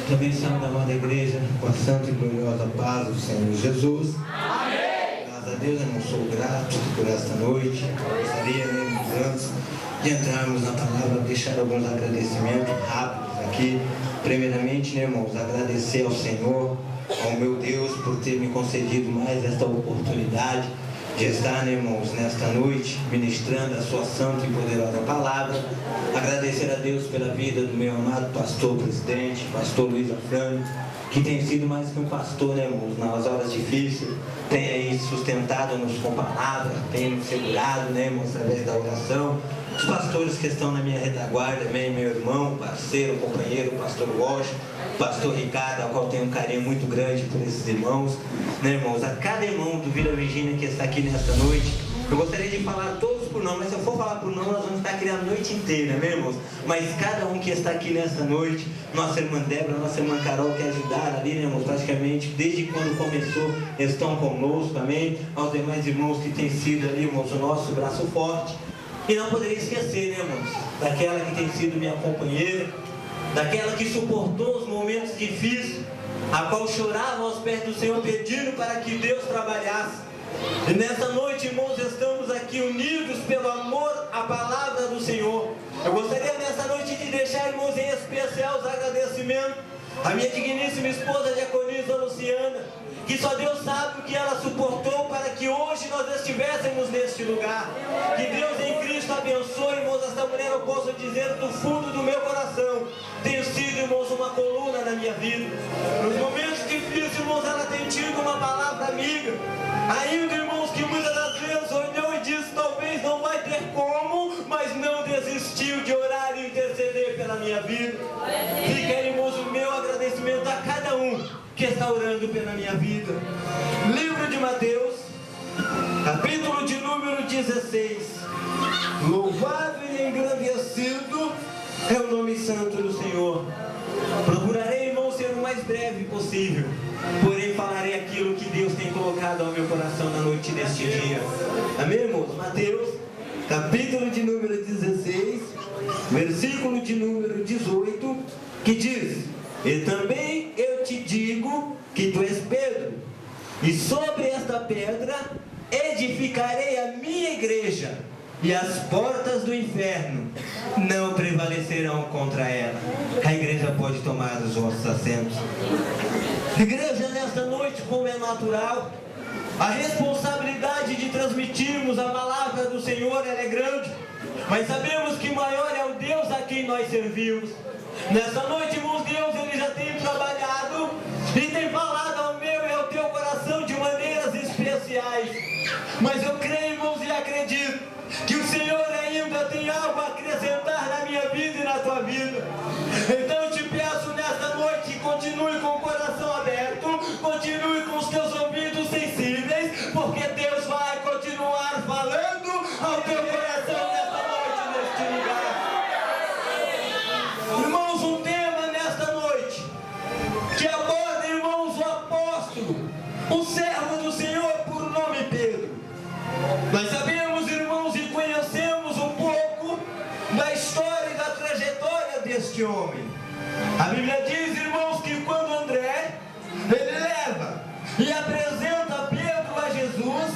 Também saúde a amada igreja com a santa e gloriosa paz do Senhor Jesus. Amém. Graças a Deus, eu não sou grato por esta noite. Gostaria, antes de entrarmos na palavra, deixar alguns agradecimentos rápidos aqui. Primeiramente, irmãos, agradecer ao Senhor, ao meu Deus, por ter me concedido mais esta oportunidade de estar, irmãos, nesta noite, ministrando a sua santa e poderosa palavra. Agradecer a Deus pela vida do meu amado pastor presidente, pastor Luiz Afrânio, que tem sido mais que um pastor, irmãos, nas horas difíceis, tem aí sustentado-nos com palavra, tem nos segurado, irmãos, através da oração. Os pastores que estão na minha retaguarda, também meu irmão, parceiro, companheiro, pastor Washington, pastor Ricardo, ao qual tenho um carinho muito grande por esses irmãos, irmãos, a cada irmão do Vila Virgínia que está aqui nesta noite. Eu gostaria de falar todos por nome, mas se eu for falar por nome, nós vamos ficar aqui a noite inteira, irmãos? Mas cada um que está aqui nesta noite, nossa irmã Débora, nossa irmã Carol, que ajudaram ali, irmãos, praticamente, desde quando começou, estão conosco também, aos demais irmãos que têm sido ali, irmãos, o nosso braço forte. E não poderia esquecer, irmãos, daquela que tem sido minha companheira, daquela que suportou os momentos difíceis, a qual chorava aos pés do Senhor, pedindo para que Deus trabalhasse. E nessa noite, irmãos, estamos aqui unidos pelo amor à palavra do Senhor. Eu gostaria nessa noite de deixar, irmãos, em especial os agradecimentos à minha digníssima esposa, diaconisa Luciana, que só Deus sabe o que ela suportou para que hoje nós estivéssemos neste lugar. Que Deus em Cristo abençoe, irmãos, esta mulher, eu posso dizer do fundo do meu coração, tem sido, irmãos, uma coluna na minha vida. Nos momentos difíceis, irmãos, ela tem tido uma palavra amiga. Ainda, irmãos, que muitas das vezes olhou e disse, talvez não vai ter como, mas não desistiu de orar e interceder pela minha vida. Fica, irmãos, o meu agradecimento a cada um que está orando pela minha vida. Livro de Mateus, capítulo de número 16. Louvado e engrandecido é o nome santo do Senhor. Procurarei, irmão, ser o mais breve possível, porém falarei aquilo que Deus tem colocado ao meu coração na noite deste dia. Amém, irmãos? Mateus, capítulo de número 16, versículo de número 18, que diz: E também eu te digo que tu és Pedro, e sobre esta pedra edificarei a minha igreja, e as portas do inferno não prevalecerão contra ela. A igreja pode tomar os vossos assentos. Igreja, nesta noite, como é natural, a responsabilidade de transmitirmos a palavra do Senhor ela é grande, mas sabemos que maior é o Deus a quem nós servimos. Nessa noite, irmãos, Deus ele já tem trabalhado e tem falado ao meu e ao teu coração de maneiras especiais. Mas eu creio, irmãos, e acredito que o Senhor ainda tem algo a acrescentar na minha vida e na tua vida. Então eu te peço nesta noite que continue com o coração aberto, continue com os teus ouvidos sensíveis, porque Deus vai continuar falando ao teu coração nesta noite, neste lugar. Irmãos, um tema nesta noite que aborda, irmãos, o apóstolo, o servo do Senhor por nome Pedro. Nós sabemos, irmãos, e conhecemos um pouco da história e da trajetória deste homem. A Bíblia diz, irmãos, que quando André ele leva e apresenta Pedro a Jesus,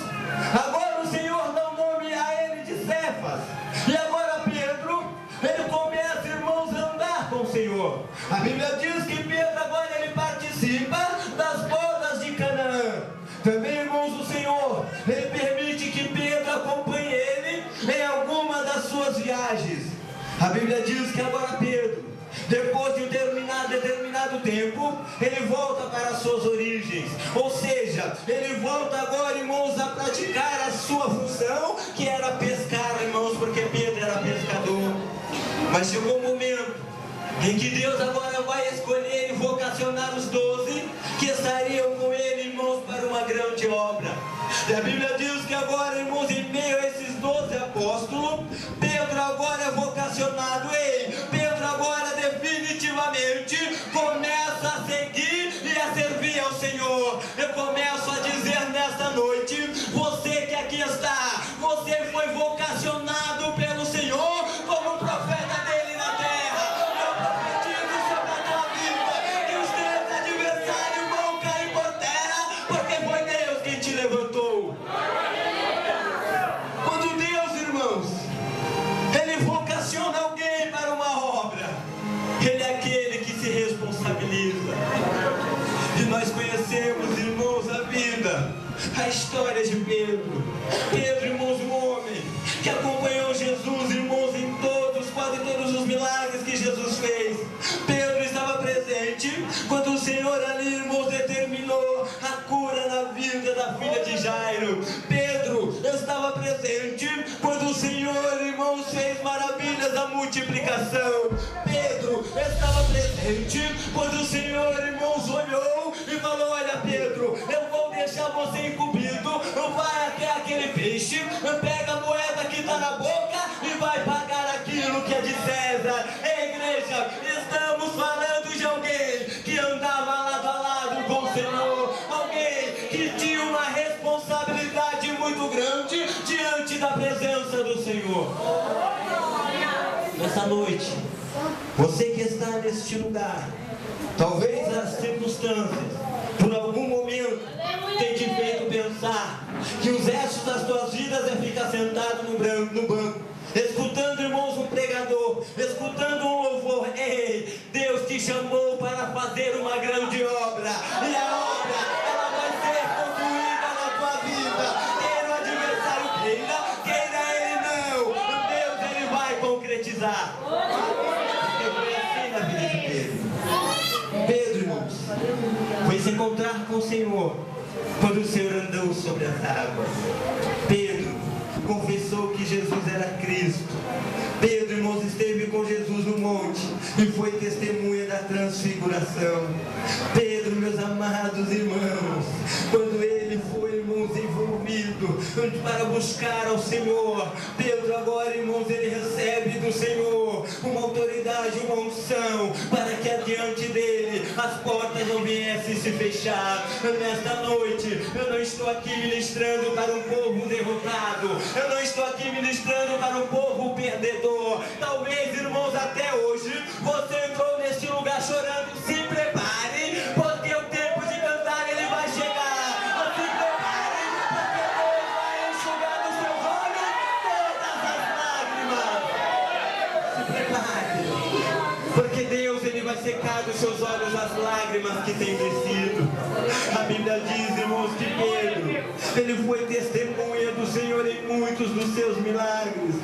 agora o Senhor dá o nome a ele de Cefas. E agora Pedro, ele começa, irmãos, a andar com o Senhor. A Bíblia diz que Pedro agora ele participa das bodas de Canaã. Também, irmãos, o Senhor ele permite que Pedro acompanhe ele em alguma das suas viagens. A Bíblia diz que agora Pedro, depois de um determinado tempo, ele volta para as suas origens. Ou seja, ele volta agora, irmãos, a praticar a sua função, que era pescar, irmãos, porque Pedro era pescador. Mas chegou um momento em que Deus agora vai escolher e vocacionar os 12 que estariam com ele, irmãos, para uma grande obra. E a Bíblia diz que agora, irmãos, em meio a esses 12 apóstolos, Pedro agora é vocacionado. Ei, Pedro agora definitivamente começa a seguir e a servir ao Senhor. Eu começo a dizer nesta noite, você que aqui está, você foi vocacionado pelo Senhor como profeta dele na terra. Eu profetizo sobre a tua vida que o a história de Pedro. Pedro, irmãos, um homem que acompanhou Jesus, irmãos, em quase todos os milagres que Jesus fez. Pedro estava presente quando o Senhor ali, irmãos, determinou a cura na vida da filha de Jairo. Pedro estava presente quando o Senhor, irmãos, fez maravilhas da multiplicação. Pedro estava presente quando o Senhor, irmãos, olhou e falou: olha, Pedro, eu vou deixar você incumbido, vai até aquele peixe, pega a moeda que está na boca e vai pagar aquilo que é de César. Ei, igreja, estamos falando de alguém que andava lado a lado com o Senhor, alguém que tinha uma responsabilidade muito grande diante da presença do Senhor. Nessa noite, você que está neste lugar, talvez as circunstâncias, por algum momento, tenham te feito pensar que os restos das tuas vidas é ficar sentado no banco, escutando, irmãos, um pregador, escutando um louvor. Ei, Deus te chamou para fazer uma grande obra, e a obra, ela vai ser concluída na tua vida. Queira o adversário queira ele não, Deus, ele vai concretizar. Porque foi assim na vida de Pedro. Pedro, irmãos, foi se encontrar com o Senhor quando o Senhor andou sobre as águas. Pedro confessou que Jesus era Cristo. Pedro, irmãos, esteve com Jesus no monte e foi testemunha da transfiguração. Pedro, meus amados irmãos, quando ele foi, irmãos, envolvido para buscar ao Senhor, Pedro agora, irmãos, ele recebe do Senhor uma autoridade, uma unção, para que adiante dele as portas não viessem se fechar. Nesta noite, eu não estou aqui ministrando para um povo derrotado, eu não estou aqui ministrando para um povo perdedor. Talvez, irmãos, até hoje você entrou neste lugar chorando. Se prepare, porque o tempo de cantar ele vai chegar. Se prepare, porque Deus vai enxugar dos seus olhos todas as lágrimas. Se prepare, porque Deus, ele vai secar dos seus olhos as lágrimas que têm descido. A Bíblia diz, irmãos, que Pedro, ele foi testemunha do Senhor em muitos dos seus milagres.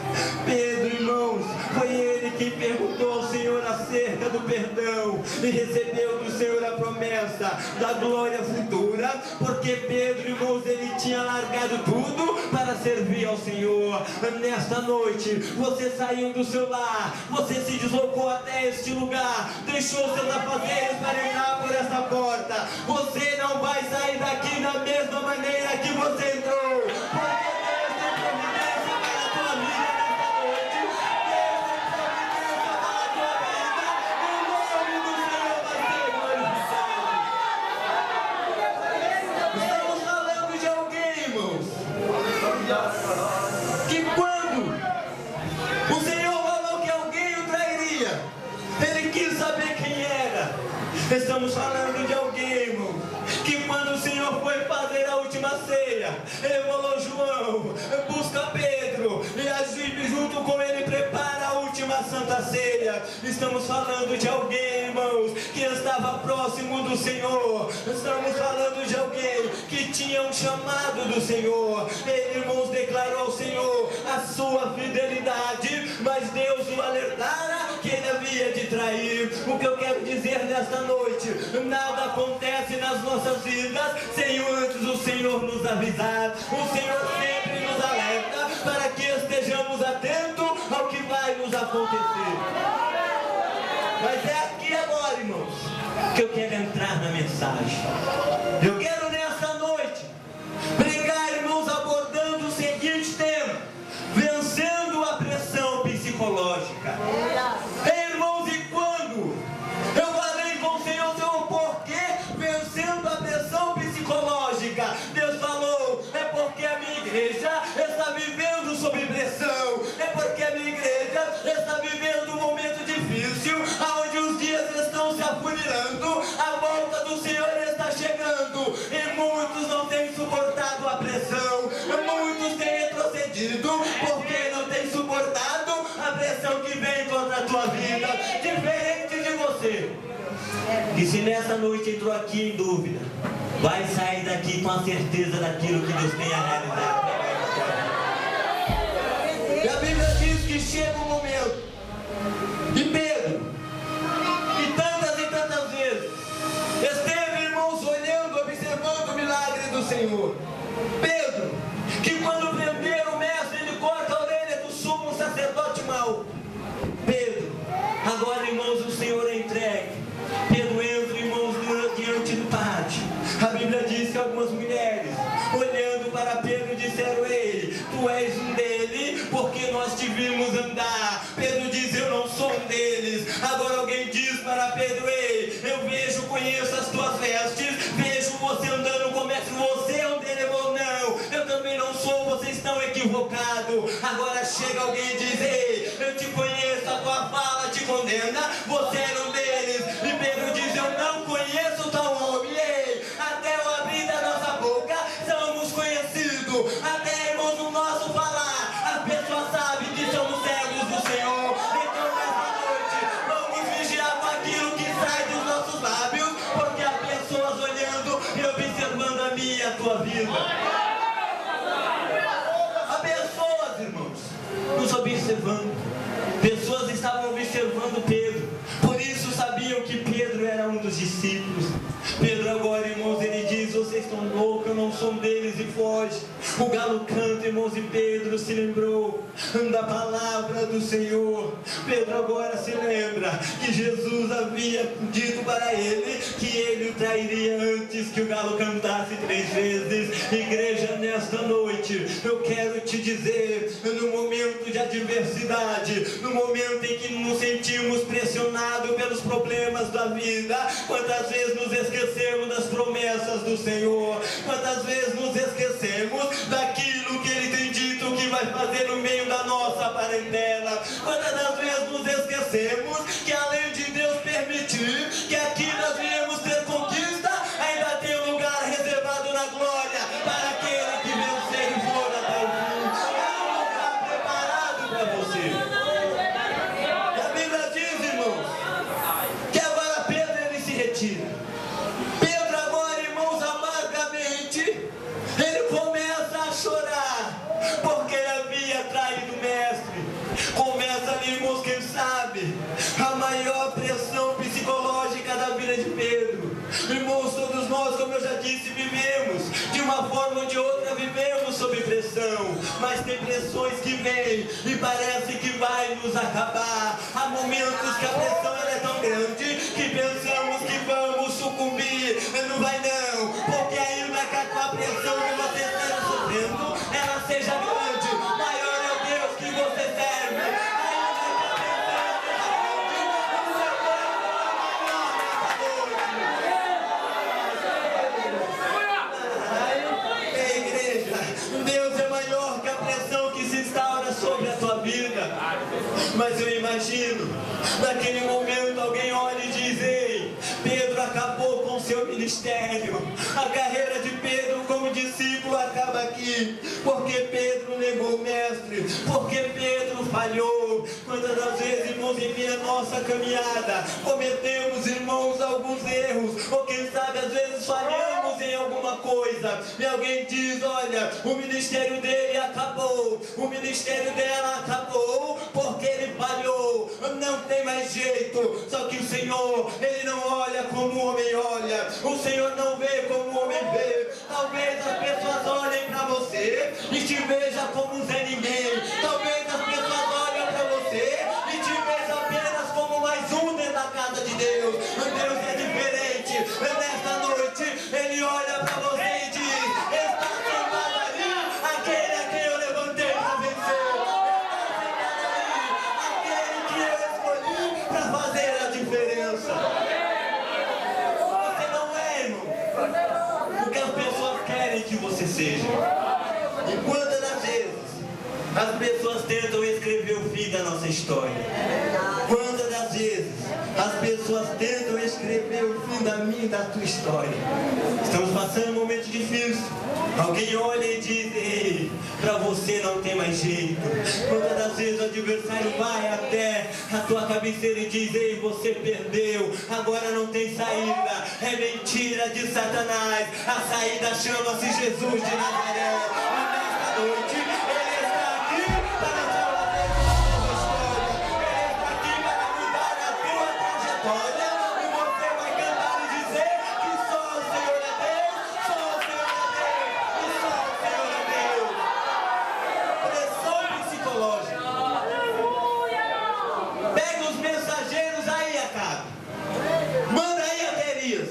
Pedro, irmãos, foi ele quem perguntou ao Senhor acerca do perdão e recebeu do Senhor a promessa da glória futura, porque Pedro, irmãos, ele tinha largado tudo para servir ao Senhor. Nesta noite, você saiu do seu lar, você se deslocou até este lugar, deixou seus afazeres para entrar por essa porta. Você não vai sair daqui da mesma maneira que você entrou, porque Deus tem providência para a tua vida nesta noite. Deus tem providência para a tua vida. O nome do Senhor vai ser glorificado. Estamos falando de alguém, irmãos, que quando o Senhor falou que alguém o trairia, ele quis saber quem era. Estamos falando de alguém, irmão, que quando o Senhor foi fazer a última ceia, ele falou: João, busca Pedro, e junto com ele prepara a última santa ceia. Estamos falando de alguém, irmãos, que estava próximo do Senhor. Estamos falando de alguém que tinha um chamado do Senhor. Ele, irmãos, declarou ao Senhor a sua fidelidade, mas Deus o alertara que ele havia de trair. O que eu quero dizer nesta noite: nada acontece nas nossas vidas sem antes o Senhor nos avisar. O Senhor sempre nos alerta para que estejamos atentos ao que vai nos acontecer. Mas é aqui agora, irmãos, que eu quero entrar na mensagem. Eu quero nessa noite pregar, irmãos, abordando o seguinte tema: vencendo a pressão psicológica. Irmãos, e quando eu falei com o Senhor, por que vencendo a pressão psicológica? Deus falou: é porque a minha igreja está vivendo sob pressão, é porque a minha igreja está vivendo um momento difícil, onde os dias estão se afunilando, a volta do Senhor está chegando, e muitos não têm suportado a pressão, muitos têm retrocedido, porque não têm suportado a pressão que vem contra a tua vida, diferente de você. E se nessa noite entrou aqui em dúvida, vai sair daqui com a certeza daquilo que Deus tem a realizar. E a Bíblia diz que chega um momento que Pedro, e tantas vezes, esteve, irmãos, olhando, observando o milagre do Senhor. Pedro, que quando prenderam o mestre, ele corta a orelha do sumo sacerdote mau. Pedro, agora, irmãos, o Senhor é entregue. Pedro entra, irmãos, diante do pátio. A Bíblia diz que algumas mulheres, olhando para Pedro, disseram: ei, tu és um deles, porque nós te vimos andar. Pedro diz: eu não sou um deles. Agora alguém diz para Pedro: ei, eu vejo, conheço as tuas vestes, vejo você andando como é que você é um deles ou não. Eu também não sou, vocês estão equivocados. Agora chega alguém e diz: ei, eu te conheço, a tua fala te condena, você era um deles. E Pedro diz: eu não conheço tal homem. Ei, até o abrir da nossa boca somos conhecidos. Até, irmãos, no nosso falar, as pessoas sabem que somos servos do Senhor. Então nessa noite vamos vigiar com aquilo que sai dos nossos lábios, porque há pessoas olhando e observando a minha e a tua vida. Há pessoas, irmãos, nos observando. Pessoas estavam observando Pedro, por isso sabiam que Pedro era um dos discípulos. Pedro agora, irmãos, ele diz: vocês estão loucos, eu não sou um deles, e foge. O galo canta, irmãos, e Pedro se lembrou da palavra do Senhor. Pedro agora se lembra que Jesus havia dito para ele que ele o trairia antes que o galo cantasse 3 vezes. Igreja, nesta noite eu quero te dizer, no momento de adversidade, no momento em que nos sentimos pressionados pelos problemas da vida, quantas vezes nos esquecemos das promessas do Senhor, quantas vezes nos esquecemos daquilo que Ele tem dito que vai fazer no meio da nossa parentela, quantas das vezes nos esquecemos que além de Deus permitir que aqui nós viemos ter conquista, ainda tem um lugar reservado na glória para aquele que vencer e for até o fim. Há um lugar preparado para você. E a Bíblia diz, irmãos, que agora Pedro ele se retira. Pedro agora, irmãos, amargamente ele começa a chorar, porque ele havia traído o mestre. Começa ali, irmãos, quem sabe, a maior pressão psicológica da vida de Pedro. Irmãos, todos nós, como eu já disse, vivemos de uma forma ou de outra, vivemos sob pressão, mas tem pressões que vêm e parece que vai nos acabar. Há momentos que a pressão ela é tão grande que pensamos que vamos sucumbir. Não vai não, porque ainda que a pressão que você esteja sofrendo ela seja grande, maior é o Deus que você serve. Deus é maior que a pressão que se instaura sobre a tua vida. Mas eu imagino, naquele momento alguém olha e diz: ei, Pedro acabou com seu ministério. A carreira de Pedro como discípulo acaba aqui, porque Pedro negou o mestre, porque Pedro falhou. Quantas das vezes, irmãos, em nossa caminhada cometemos, irmãos, alguns erros, ou quem sabe às vezes falhamos em alguma coisa, e alguém diz: olha, o ministério dele acabou, o ministério dela acabou, porque ele falhou, não tem mais jeito. Só que o Senhor, Ele não olha como o homem olha, o Senhor não vê como o homem vê. Talvez as pessoas olhem para você e te vejam como um Zé Ninguém. Talvez as pessoas olhem para você e te vejam apenas como mais um dentro da casa de Deus. Deus é diferente. Nesta noite Ele olha para você e diz: está sentado ali aquele a quem eu levantei para vencer. Está sentado ali aquele que eu escolhi para fazer a diferença. Você não é, irmão, o que as pessoas querem que você seja. E quantas das vezes as pessoas tentam escrever o fim da nossa história? Quantas das vezes as pessoas tentam escrever o fim da minha e da tua história? Estamos passando um momento difícil. Alguém olha e diz: ei, para você não tem mais jeito. Quantas das vezes adversário vai até a tua cabeceira e diz: ei, você perdeu, agora não tem saída. É mentira de Satanás. A saída chama-se Jesus de Nazaré. E nesta noite Ele está aqui para te fazer uma nova história. Ele está aqui para mudar a tua trajetória. E você vai cantar e dizer que só o Senhor é Deus, só o Senhor é Deus, e só o Senhor é Deus. Pressão psicológica. Pega os mensageiros aí, Acabe. Manda aí até Elias.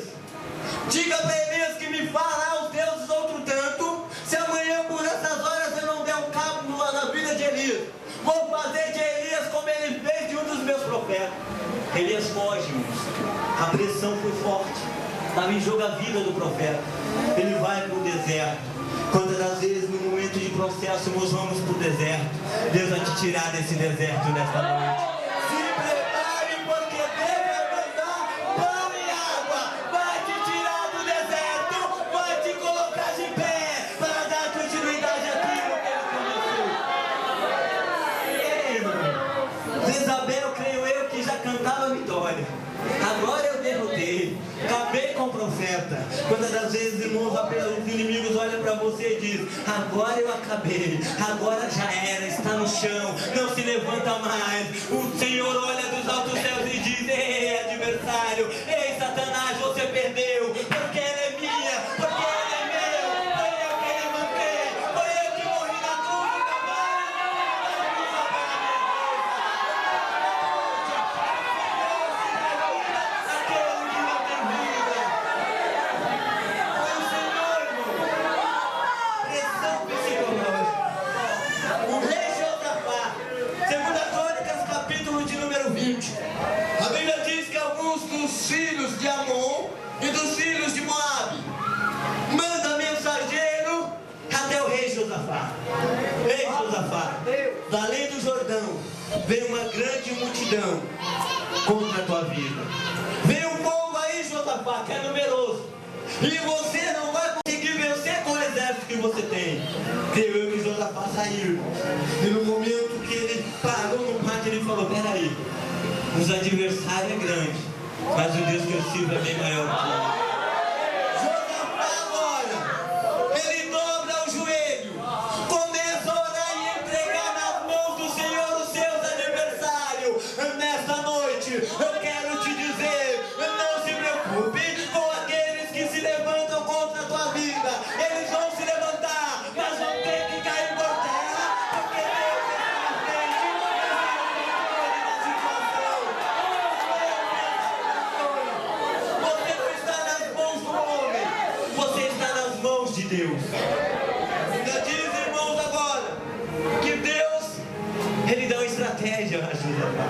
Diga para Elias que me fala aos deuses outro tanto. Se amanhã por essas horas eu não der um cabo na vida de Elias, vou fazer de Elias como ele fez de um dos meus profetas. Elias foge, irmãos. A pressão foi forte. Estava em jogo a vida do profeta. Ele vai para o deserto. Quantas das vezes no momento de processo nós vamos para o deserto, Deus vai te tirar desse deserto nesta noite. Se prepare, porque Deus vai mandar pão e água, vai te tirar do deserto, vai te colocar de pé para dar continuidade àquilo que Ele começou. Ei, irmão, Jezabel, creio eu, que já cantava a vitória. Agora eu derrotei, acabei com o profeta. Quantas das vezes, irmãos, os inimigos olham para você e dizem: agora eu acabei, agora já era, está no chão, não se levanta mais. O Senhor olha dos altos céus e diz: ei, adversário, ei, Satanás, você perdeu, porque ela é minha, porque ela é meu, foi eu que levantei, foi eu que morri na cruz do Calvário. A Bíblia diz que alguns dos filhos de Amon e dos filhos de Moabe manda mensageiro até o rei Josafá. Ei, Josafá, da além do Jordão vem uma grande multidão contra a tua vida. Vem um povo aí, Josafá, que é numeroso, e você não vai conseguir vencer com o exército que você tem. Creio eu que Josafá saiu, e no momento que ele parou no pátio, ele falou: peraí, os adversários é grande, mas o Deus que eu sirvo é bem maior que ele. Josafá agora, ele dobra o joelho, começa a orar e entregar nas mãos do Senhor os seus adversários. Nesta noite, eu quero te dizer: não se preocupe com aqueles que se levantam contra a tua vida. Eles vão se levantar, mas vão ter que cair por terra, porque Deus está na frente. Você não está nas mãos do homem, você está nas mãos de Deus. Já diz, irmãos, agora que Deus, Ele dá uma estratégia a Josafá.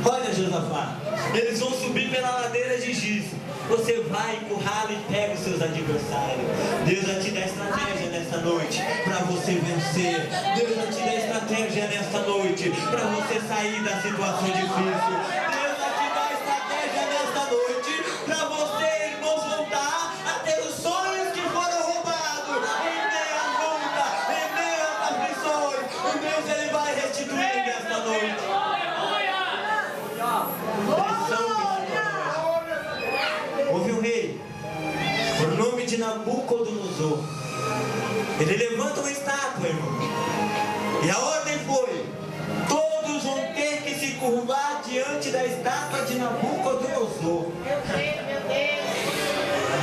Olha, Josafá, eles vão subir pela ladeira de Giz. Você vai, empurrá-lo e pega os seus adversários. Deus vai te dar estratégia nesta noite para você vencer. Deus vai te dar estratégia nesta noite para você sair da situação difícil. Deus vai te dar estratégia nesta noite para você, irmãos, voltar a ter os sonhos que foram roubados. Em meio à luta, em meio às aflições, Deus, Ele vai restituir nesta noite. Houve um rei, por nome de Nabucodonosor. Ele levanta uma estátua, irmão, e a ordem foi: todos vão ter que se curvar diante da estátua de Nabucodonosor.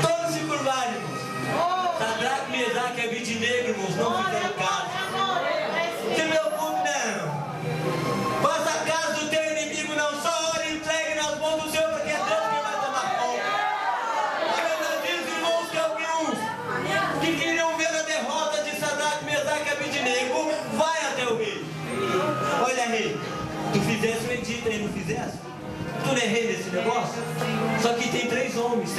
Todos se curvaram, irmãos. Sadraque, Mesaque e Abednego, irmãos, não fizeram caso. Se preocupe, não. Faça caso do teu inimigo, não. Só ore e entregue nas mãos do Senhor, porque é Deus quem vai tomar conta. A Bíblia diz, irmãos, que alguns que queriam ver a derrota de Sadraque, Mesaque e Abednego vai até o rei. Olha, rei, tu fizesse o edito aí, não fizesse? Tu não é rei desse negócio? Só que tem três homens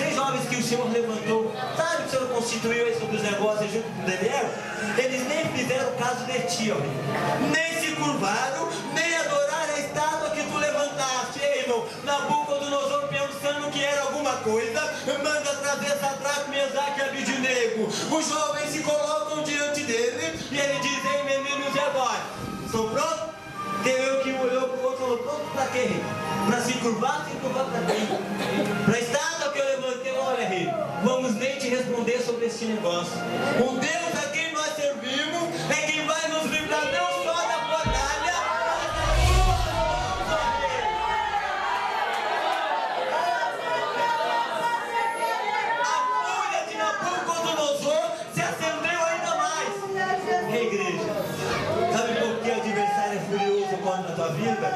que o Senhor levantou. Sabe que o Senhor constituiu aí sobre os negócios junto com Daniel? Eles nem fizeram caso de ti, ó, nem se curvaram, nem adoraram a estátua que tu levantaste. Ei, irmão, Nabucodonosor, pensando que era alguma coisa, manda trazer Sadraque, Mesaque e Abednego. Os jovens se colocam diante dele e ele diz: ei, meninos, e agora? Estão prontos? Entendeu? Que olhou para o outro e falou, para quê? Para se curvar para quê? Para a estátua que eu levantei, olha, rei, vamos nem te responder sobre esse negócio. O Deus a quem nós servimos é quem vai nos livrar não só da fornalha, se acendeu ainda mais. Ei, igreja, sabe por que o adversário é furioso contra a tua vida?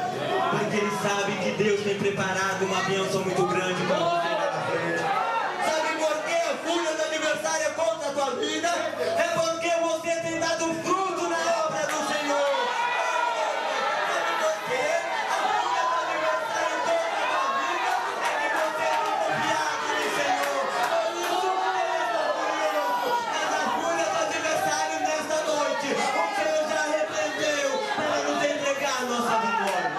Porque ele sabe que Deus tem preparado uma bênção muito grande para você lá na frente. Sabe por que a fúria do adversário é contra a tua vida? É porque você tem dado fruto na obra do Senhor. Sabe por que a fúria do adversário é contra a tua vida? É que você tem confiado no Senhor. Mas a fúria do adversário nesta noite, o Senhor já repreendeu para nos entregar a nossa vitória.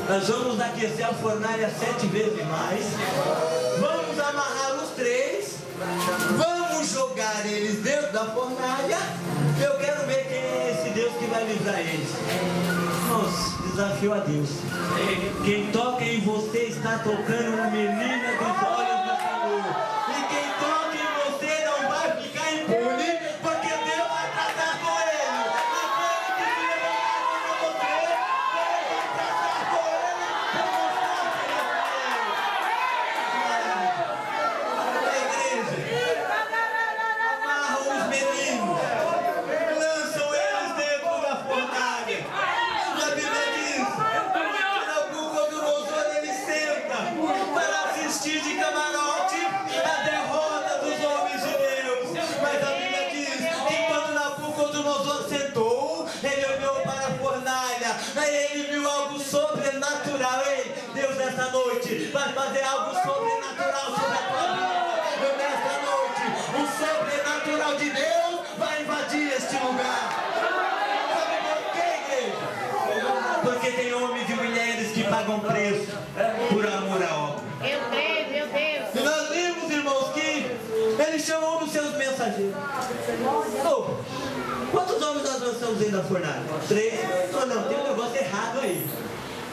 Nós vamos aquecer a fornalha 7 vezes mais. Vamos amarrar os 3. Vamos jogar eles dentro da fornalha. Eu quero ver quem é esse Deus que vai livrar eles. Nossa, desafio a Deus. Quem toca em você está tocando na menina dos olhos do Senhor. E quem toca em você não vai ficar impune, porque Deus vai tratar com ele. Aquele que se levantar contra você, Deus vai tratar com ele para mostrar que ele é fiel. Igreja, amarram os meninos, lançam eles dentro da fornalha. E a Bíblia diz que Nabucodonosor ele senta para assistir de camarote a derrota dos homens de Deus. Mas a Bíblia diz que quando Nabucodonosor sentou, ele olhou para a fornalha, aí ele viu algo sobrenatural. Ei, Deus nessa noite vai fazer algo sobrenatural sobre a tua vida. Nesta noite, o sobrenatural de Deus vai invadir este lugar. Sabe por quê, igreja? Porque tem homens e mulheres que pagam preço por amor à obra. Meu Deus, meu Deus. E nós vimos, irmãos, que ele chamou um dos seus mensageiros. Oh, quantos homens nós lançamos aí na fornalha? 3? Oh, não, tem um negócio errado aí.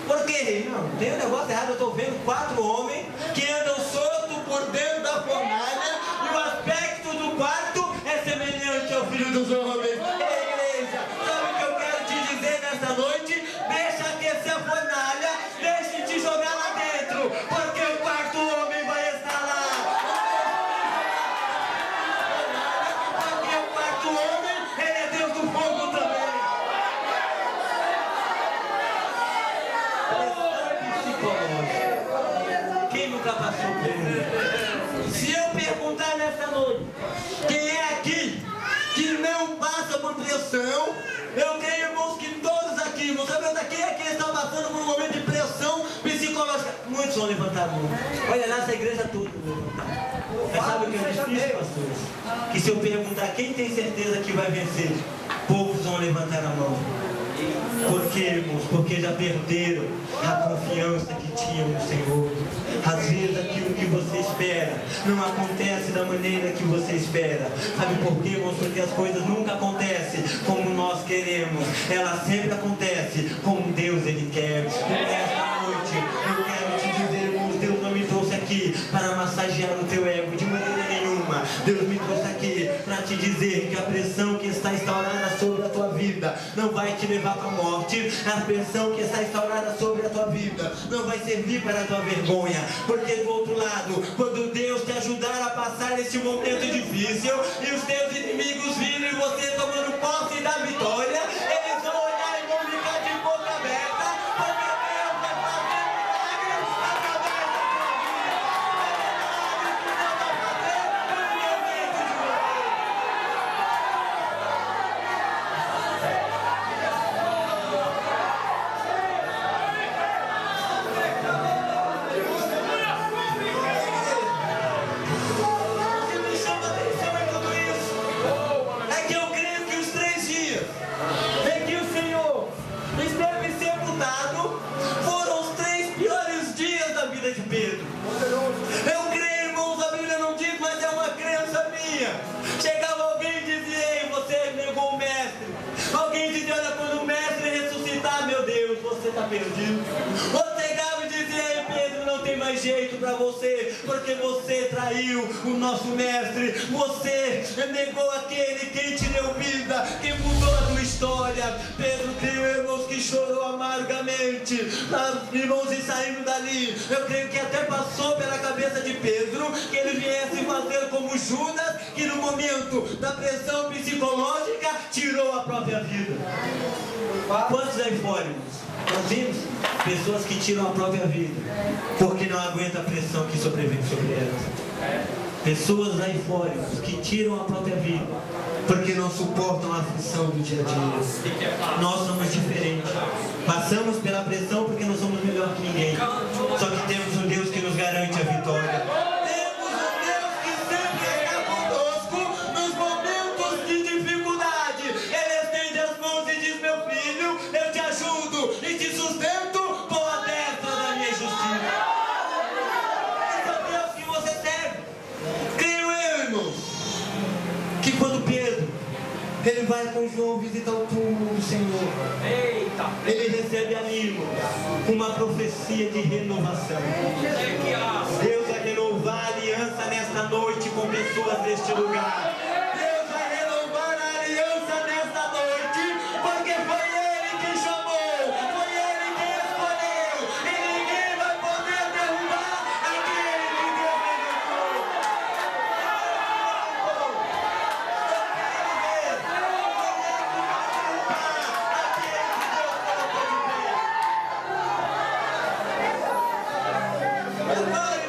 Por quê? Não, tem um negócio errado. Eu estou vendo 4 homens que andam soltos por dentro da fornalha e o aspecto do quarto é semelhante ao filho dos homens. Ei, igreja, sabe o que eu quero te dizer nessa noite? Deixa aquecer a fornalha, deixe te jogar lá dentro, porque o quarto homem vai estar lá. Porque o quarto homem, ele é Deus do fogo também. Quem nunca passou por isso? Se eu perguntar nessa noite, quem é aqui que não passa por pressão, eu creio, irmãos, que todos aqui, não sabemos quem é que estão passando por um momento de pressão psicológica. Muitos vão levantar a mão. Olha lá, essa igreja toda levantar. Mas sabe o que é difícil, pastores? Que se eu perguntar quem tem certeza que vai vencer, poucos vão levantar a mão. Por quê, irmãos? Porque já perderam a confiança que tinham no Senhor. Às vezes aquilo que você espera não acontece da maneira que você espera. Sabe por quê, irmãos? Porque as coisas nunca acontecem como nós queremos. Elas sempre acontecem como Deus Ele quer. E nesta noite eu quero te dizer, irmãos, Deus não me trouxe aqui para massagear o teu ego de maneira nenhuma. Deus me trouxe aqui para te dizer que a pressão que está instaurada sobre a tua vida não vai te levar para a morte. A pressão que está instaurada sobre a tua vida não vai servir para a tua vergonha. Porque do outro lado, quando Deus te ajudar a passar esse momento difícil e os teus inimigos virem você tomando posse da vitória, eles vão olhar e vão ficar de boca aberta, porque Deus vai fazer milagres através da tua vida. É milagres que Deus vai fazer no momento de você. O que me chama a atenção em tudo isso é que eu creio está perdido. Você cabe dizer, Pedro, não tem mais jeito para você, porque você traiu o nosso mestre, você negou aquele que te deu vida, que mudou a tua história. Pedro, creio, irmãos, que chorou amargamente. Irmãos, e saindo dali, eu creio que até passou pela cabeça de Pedro que ele viesse fazer como Judas, que no momento da pressão psicológica tirou a própria vida. Quantos aí fora, irmãos? Nós vimos pessoas que tiram a própria vida porque não aguentam a pressão que sobrevém sobre elas. Pessoas lá fora que tiram a própria vida porque não suportam a aflição do dia a dia. Nós somos diferentes. Passamos pela pressão porque não somos melhor que ninguém. Só que temos um Deus que nos garante a vitória. Temos um Deus que sempre está conosco nos momentos de dificuldade. Ele estende as mãos e diz: meu filho, eu te ajudo e te sustento com a destra da minha justiça. Esse é o Deus que você serve. Creio eu, irmãos, que quando Pedro ele vai com João visitar o túmulo do Senhor, ele recebe ali, irmãos, uma profecia de renovação. Deus vai renovar a aliança nesta noite com pessoas deste lugar. Deus vai renovar a aliança nesta noite, porque foi Ele que chamou, foi Ele que escolheu, e ninguém vai poder derrubar aquele que Deus levantou. Agora